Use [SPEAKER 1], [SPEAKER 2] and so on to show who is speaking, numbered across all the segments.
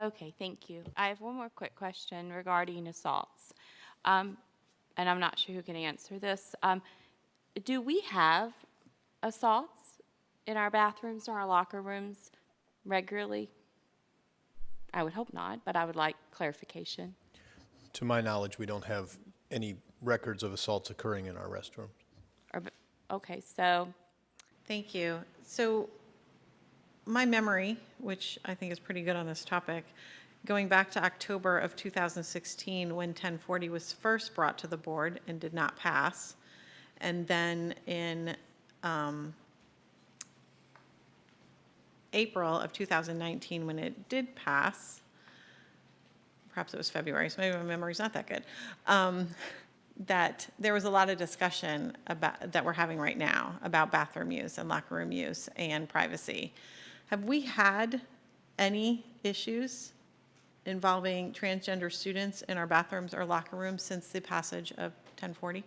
[SPEAKER 1] Okay, thank you. I have one more quick question regarding assaults. And I'm not sure who can answer this. Do we have assaults in our bathrooms or our locker rooms regularly? I would hope not, but I would like clarification.
[SPEAKER 2] To my knowledge, we don't have any records of assaults occurring in our restrooms.
[SPEAKER 1] Or, okay, so,
[SPEAKER 3] Thank you. So my memory, which I think is pretty good on this topic, going back to October of 2016 when 1040 was first brought to the board and did not pass, and then in April of 2019 when it did pass, perhaps it was February, so maybe my memory's not that good, that there was a lot of discussion about, that we're having right now about bathroom use and locker room use and privacy. Have we had any issues involving transgender students in our bathrooms or locker rooms since the passage of 1040?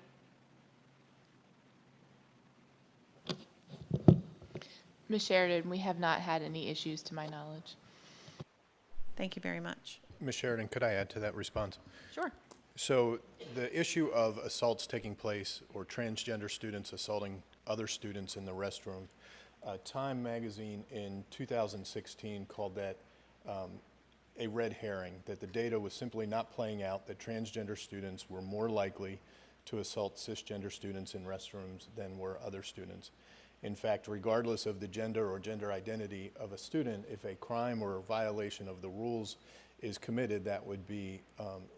[SPEAKER 4] Ms. Sheridan, we have not had any issues to my knowledge.
[SPEAKER 3] Thank you very much.
[SPEAKER 2] Ms. Sheridan, could I add to that response?
[SPEAKER 3] Sure.
[SPEAKER 2] So the issue of assaults taking place or transgender students assaulting other students in the restroom, Time magazine in 2016 called that a red herring, that the data was simply not playing out, that transgender students were more likely to assault cisgender students in restrooms than were other students. In fact, regardless of the gender or gender identity of a student, if a crime or a violation of the rules is committed, that would be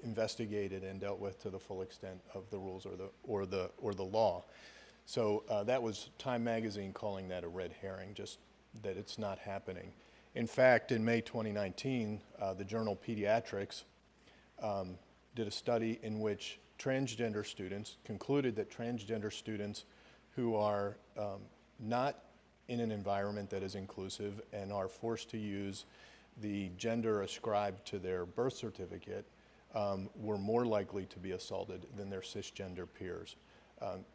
[SPEAKER 2] investigated and dealt with to the full extent of the rules or the law. So that was Time magazine calling that a red herring, just that it's not happening. In fact, in May 2019, the journal Pediatrics did a study in which transgender students concluded that transgender students who are not in an environment that is inclusive and are forced to use the gender ascribed to their birth certificate were more likely to be assaulted than their cisgender peers.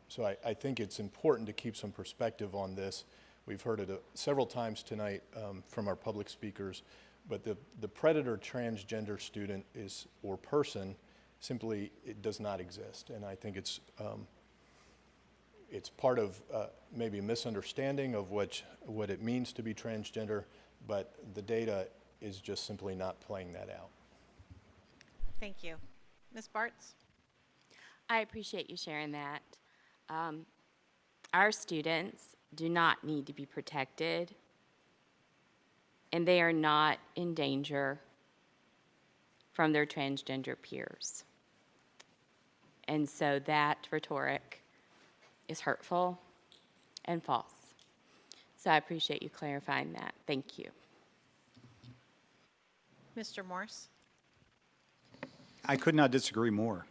[SPEAKER 2] So I think it's important to keep some perspective on this. We've heard it several times tonight from our public speakers, but the predator transgender student is, or person, simply it does not exist. And I think it's part of maybe a misunderstanding of what it means to be transgender, but the data is just simply not playing that out.
[SPEAKER 3] Thank you. Ms. Bartz?
[SPEAKER 1] I appreciate you sharing that. Our students do not need to be protected, and they are not in danger from their transgender peers. And so that rhetoric is hurtful and false. So I appreciate you clarifying that. Thank you.
[SPEAKER 3] Mr. Morse?
[SPEAKER 5] I could not disagree more.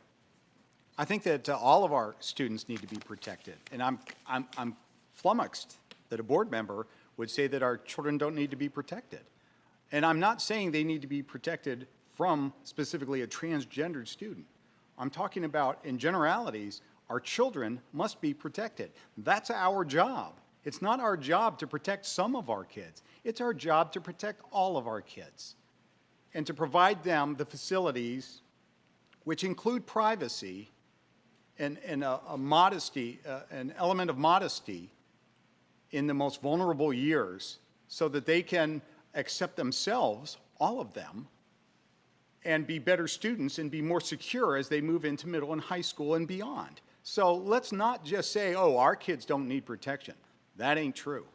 [SPEAKER 5] I think that all of our students need to be protected, and I'm flummoxed that a board member would say that our children don't need to be protected. And I'm not saying they need to be protected from specifically a transgendered student. I'm talking about, in generalities, our children must be protected. That's our job. It's not our job to protect some of our kids. It's our job to protect all of our kids and to provide them the facilities which include privacy and a modesty, an element of modesty in the most vulnerable years so that they can accept themselves, all of them, and be better students and be more secure as they move into middle and high school and beyond. So let's not just say, oh, our kids don't need protection. That ain't true.